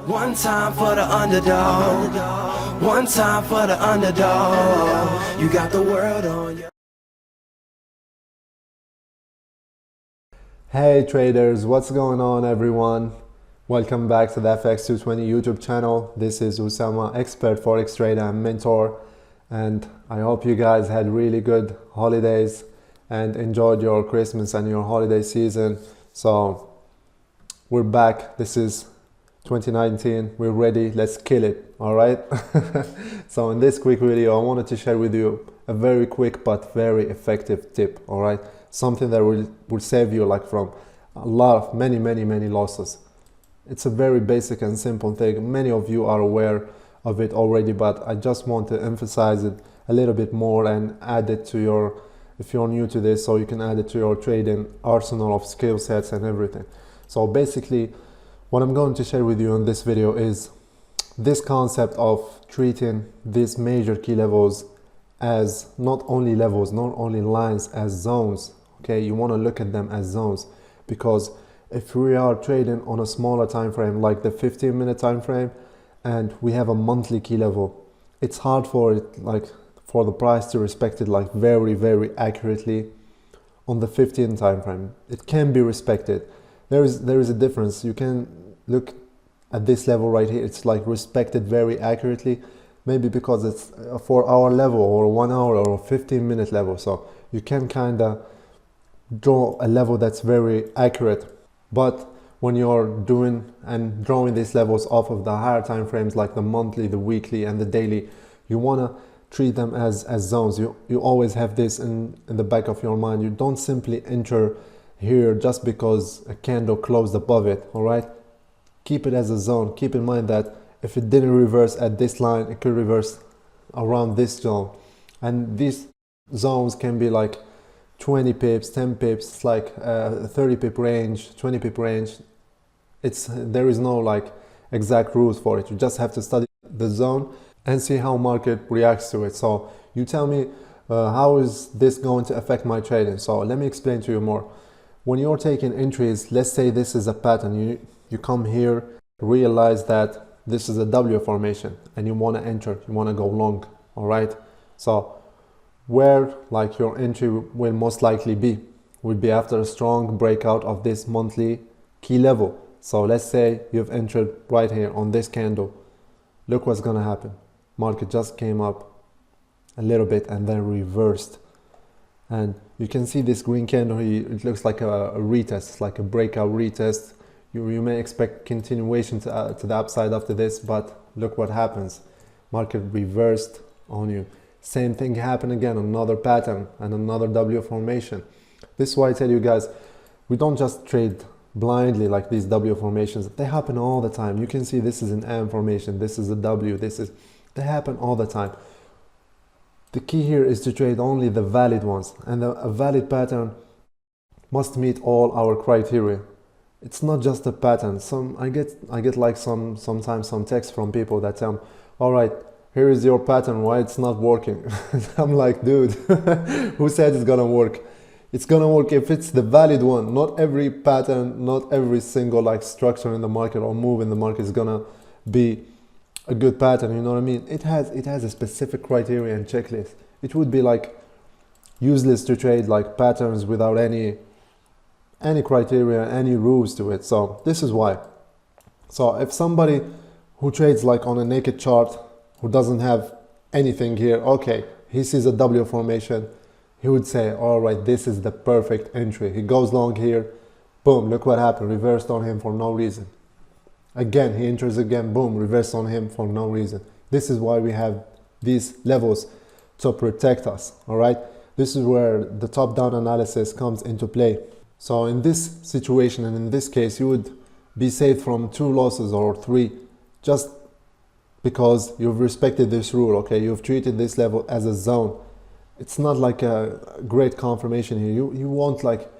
One time for the underdog. One time for the underdog. You got the world on your... Hey traders, what's going on everyone? Welcome back to the Fx220 YouTube channel. This is Oussama, expert Forex trader and mentor, and I hope you guys had really good holidays and enjoyed your Christmas and your holiday season. So we're back. This is 2019. We're ready. Let's kill it. All right. So in this quick video, I wanted to share with you a very quick but very effective tip. All right. Something that will save you like from a lot of many losses. It's a very basic and simple thing. Many of you are aware of it already, but I just want to emphasize it a little bit more and add it to your, if you're new to this, so you can add it to your trading arsenal of skill sets and everything. So basically what I'm going to share with you in this video is this concept of treating these major key levels as not only levels, not only lines, as zones. Okay, you want to look at them as zones, because if we are trading on a smaller time frame like the 15-minute time frame and we have a monthly key level, it's hard for it, like for the price to respect it like very accurately on the 15 time frame. It can be respected. There is a difference. You can look at this level right here, it's like respected very accurately, maybe because it's a 4-hour level or a 1 hour or a 15-minute level, so you can kind of draw a level that's very accurate. But when you're doing and drawing these levels off of the higher time frames like the monthly, the weekly and the daily, you want to treat them as zones. You always have this in the back of your mind. You don't simply enter here just because a candle closed above it. All right, keep it as a zone. Keep in mind that if it didn't reverse at this line, it could reverse around this zone, and these zones can be like 20 pips, 10 pips, it's like 30 pip range, 20 pip range. There is no like exact rules for it. You just have to study the zone and see how market reacts to it. So you tell me, how is this going to affect my trading? So let me explain to you more. When you're taking entries, let's say this is a pattern, you come here, realize that this is a W formation and you want to enter, you want to go long. All right, so where like your entry will most likely be would be after a strong breakout of this monthly key level. So let's say you've entered right here on this candle. Look what's gonna happen. Market just came up a little bit and then reversed, and you can see this green candle here. It looks like a retest, like a breakout retest. You may expect continuation to the upside after this, but look what happens. Market reversed on you. Same thing happened again, another pattern and another W formation. This is why I tell you guys, we don't just trade blindly like these W formations. They happen all the time. You can see this is an M formation, this is a W, they happen all the time. The key here is to trade only the valid ones, and a valid pattern must meet all our criteria. It's not just a pattern. I get like sometimes some text from people that tell me, all right, here is your pattern, why it's not working? I'm like, dude, who said it's gonna work? It's gonna work if it's the valid one. Not every pattern, not every single like structure in the market or move in the market is gonna be a good pattern, you know what I mean? It has a specific criteria and checklist. It would be like useless to trade like patterns without any criteria, any rules to it. So this is why. So if somebody who trades like on a naked chart, who doesn't have anything here, okay, he sees a W formation, he would say, all right, this is the perfect entry. He goes long here, boom, look what happened, reversed on him for no reason. Again, he enters again, boom, reversed on him for no reason. This is why we have these levels, to protect us. All right, this is where the top-down analysis comes into play. So in this situation and in this case, you would be saved from 2 losses or 3, just because you've respected this rule. Okay, you've treated this level as a zone. It's not like a great confirmation here. You want like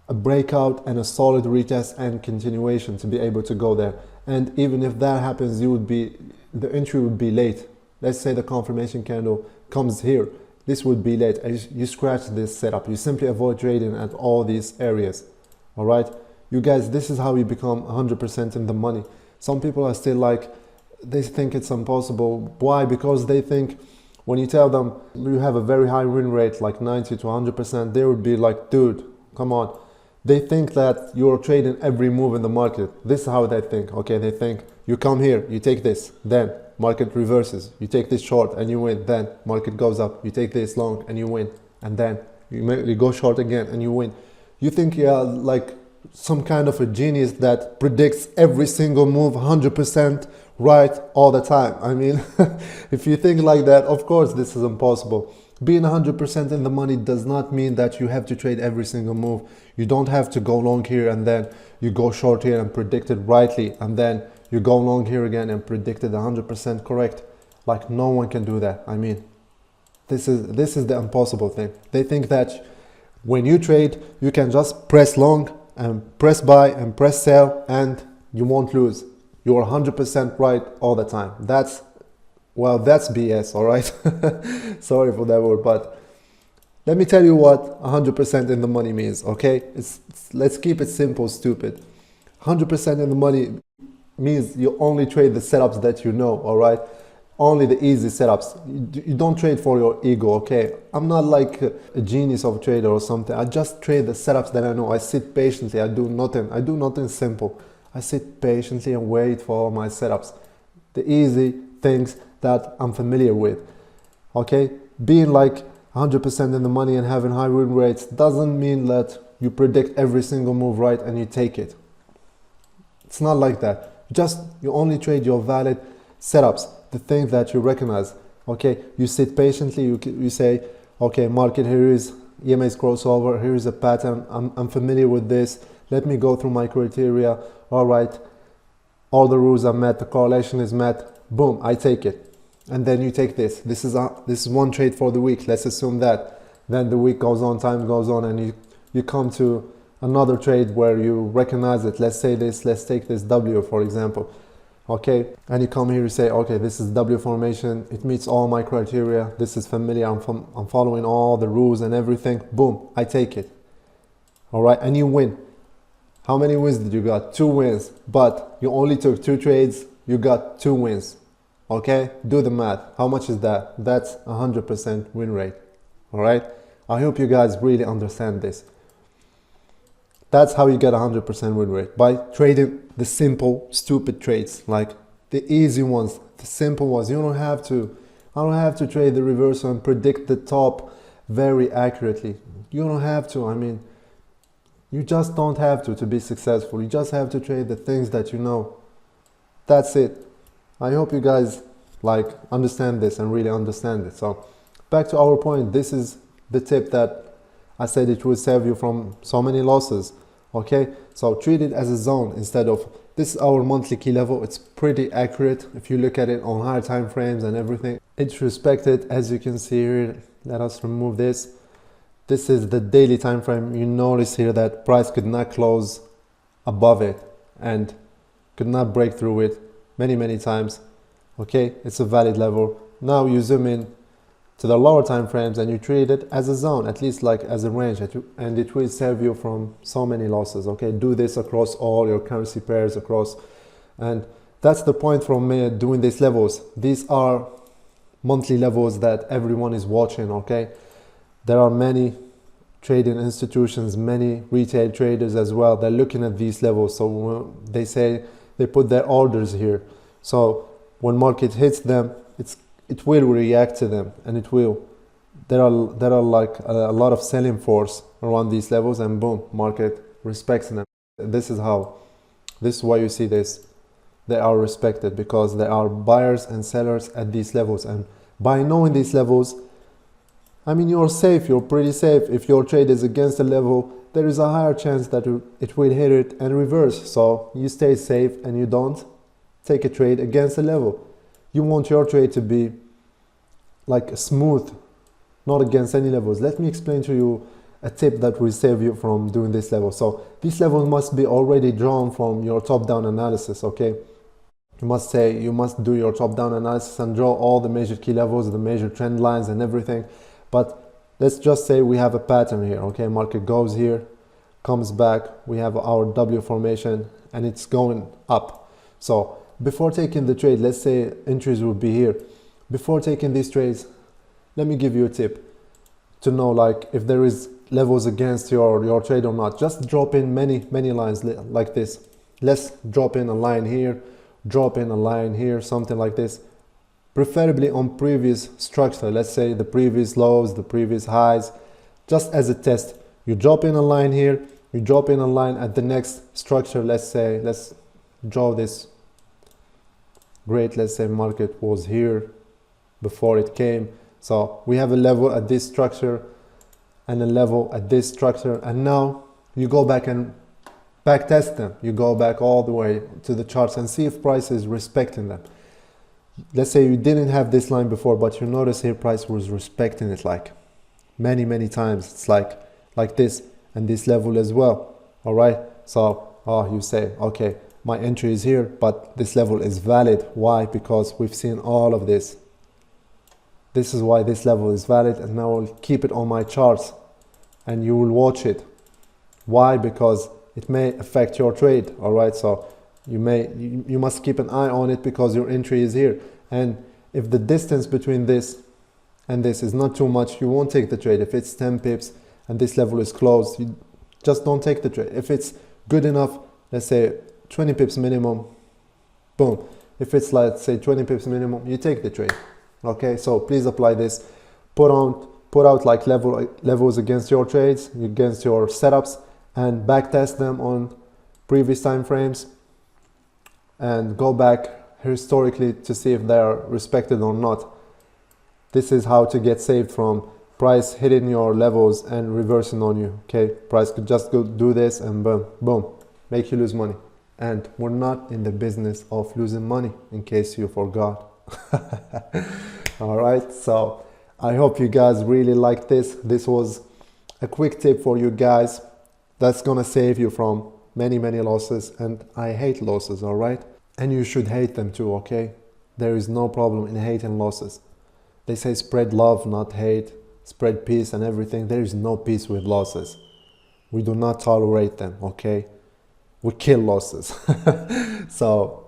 a breakout and a solid retest and continuation to be able to go there. And even if that happens, the entry would be late. Let's say the confirmation candle comes here, this would be late. You scratch this setup. You simply avoid trading at all these areas. All right, you guys, this is how you become 100% in the money. Some people are still like, they think it's impossible. Why? Because they think when you tell them you have a very high win rate, like 90 to 100%, they would be like, dude, come on. They think that you're trading every move in the market. This is how they think. Okay, they think you come here, you take this, then market reverses. You take this short and you win, then market goes up. You take this long and you win, and then you go short again and you win. You think you're like some kind of a genius that predicts every single move 100% right all the time. I mean, if you think like that, of course this is impossible. Being 100% in the money does not mean that you have to trade every single move. You don't have to go long here and then you go short here and predict it rightly, and then you go long here again and predict it 100% correct. Like, no one can do that. I mean, this is the impossible thing. They think that when you trade, you can just press long and press buy and press sell and you won't lose. You're 100% right all the time. That's BS, all right? Sorry for that word, but let me tell you what 100% in the money means, okay? Let's keep it simple, stupid. 100% in the money means you only trade the setups that you know, all right? Only the easy setups. You don't trade for your ego, okay? I'm not like a genius of a trader or something. I just trade the setups that I know. I sit patiently. I do nothing simple. I sit patiently and wait for my setups. The easy things that I'm familiar with, okay? Being like 100% in the money and having high win rates doesn't mean that you predict every single move right and you take it. It's not like that. You only trade your valid setups, the things that you recognize, okay? You sit patiently, you say, okay, market, here is EMA's crossover, here is a pattern, I'm familiar with this, let me go through my criteria, all right, all the rules are met, the correlation is met, boom, I take it. And then you take this. This is one trade for the week, let's assume that. Then the week goes on, time goes on, and you come to another trade where you recognize it. Let's take this W, for example. Okay, and you come here, you say, okay, this is W formation, it meets all my criteria, this is familiar, I'm following all the rules and everything, boom, I take it. All right, and you win. How many wins did you got? 2 wins, but you only took 2 trades, you got 2 wins. Okay, do the math. How much is that? That's 100% win rate. All right, I hope you guys really understand this. That's how you get 100% win rate, by trading the simple, stupid trades, like the easy ones, the simple ones. I don't have to trade the reversal and predict the top very accurately. You don't have to. I mean, you just don't have to be successful. You just have to trade the things that you know. That's it. I hope you guys like understand this and really understand it. So back to our point, this is the tip that I said it will save you from so many losses. Okay, so treat it as a zone instead of, this is our monthly key level. It's pretty accurate if you look at it on higher time frames and everything. It's respected, as you can see here. Let us remove this. This is the daily time frame. You notice here that price could not close above it and could not break through it many times. Okay, it's a valid level. Now you zoom in to the lower time frames and you treat it as a zone, at least like as a range, and it will save you from so many losses. Okay, do this across all your currency pairs and that's the point from me doing these levels. These are monthly levels that everyone is watching. Okay, there are many trading institutions, many retail traders as well, they're looking at these levels. So they say they put their orders here, so when market hits them, it will react to them, and it will. There are like a lot of selling force around these levels, and boom, market respects them. This is why you see this. They are respected because there are buyers and sellers at these levels, and by knowing these levels, I mean, you're safe, you're pretty safe. If your trade is against a level, there is a higher chance that it will hit it and reverse. So you stay safe and you don't take a trade against a level. You want your trade to be like smooth, not against any levels. Let me explain to you a tip that will save you from doing this level. So these levels must be already drawn from your top-down analysis, okay? You must do your top-down analysis and draw all the major key levels, the major trend lines and everything. But let's just say we have a pattern here, okay? Market goes here, comes back, we have our W formation and it's going up. So before taking the trade, let's say entries would be here. Before taking these trades, let me give you a tip to know like if there is levels against your trade or not. Just drop in many lines like this. Let's drop in a line here, drop in a line here, something like this, preferably on previous structure. Let's say the previous lows, the previous highs, just as a test. You drop in a line here, you drop in a line at the next structure. Let's say, let's draw this. Great, let's say market was here before it came. So we have a level at this structure and a level at this structure, and now you go back and back test them. You go back all the way to the charts and see if price is respecting them. Let's say you didn't have this line before, but you notice here price was respecting it like many times. It's like this and this level as well. All right, so you say, okay, my entry is here, but this level is valid. Why? Because we've seen all of this. This is why this level is valid, and now I'll keep it on my charts and you will watch it. Why? Because it may affect your trade. All right, so you must keep an eye on it because your entry is here. And if the distance between this and this is not too much, you won't take the trade. If it's 10 pips and this level is closed, you just don't take the trade. If it's good enough, let's say 20 pips minimum, boom. If it's let's say 20 pips minimum, you take the trade. Okay, so please apply this. Put out like levels against your trades, against your setups, and back test them on previous time frames and go back historically to see if they are respected or not. This is how to get saved from price hitting your levels and reversing on you. Okay, price could just go do this and boom, make you lose money. And we're not in the business of losing money, in case you forgot. All right, so I hope you guys really like this. This was a quick tip for you guys that's gonna save you from many losses, and I hate losses. All right, and you should hate them too. Okay, there is no problem in hating losses. They say spread love, not hate, spread peace and everything. There is no peace with losses. We do not tolerate them. Okay, we kill losses. So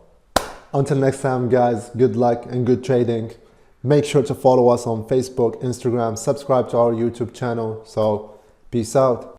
until next time, guys, good luck and good trading. Make sure to follow us on Facebook, Instagram, subscribe to our YouTube channel. So peace out.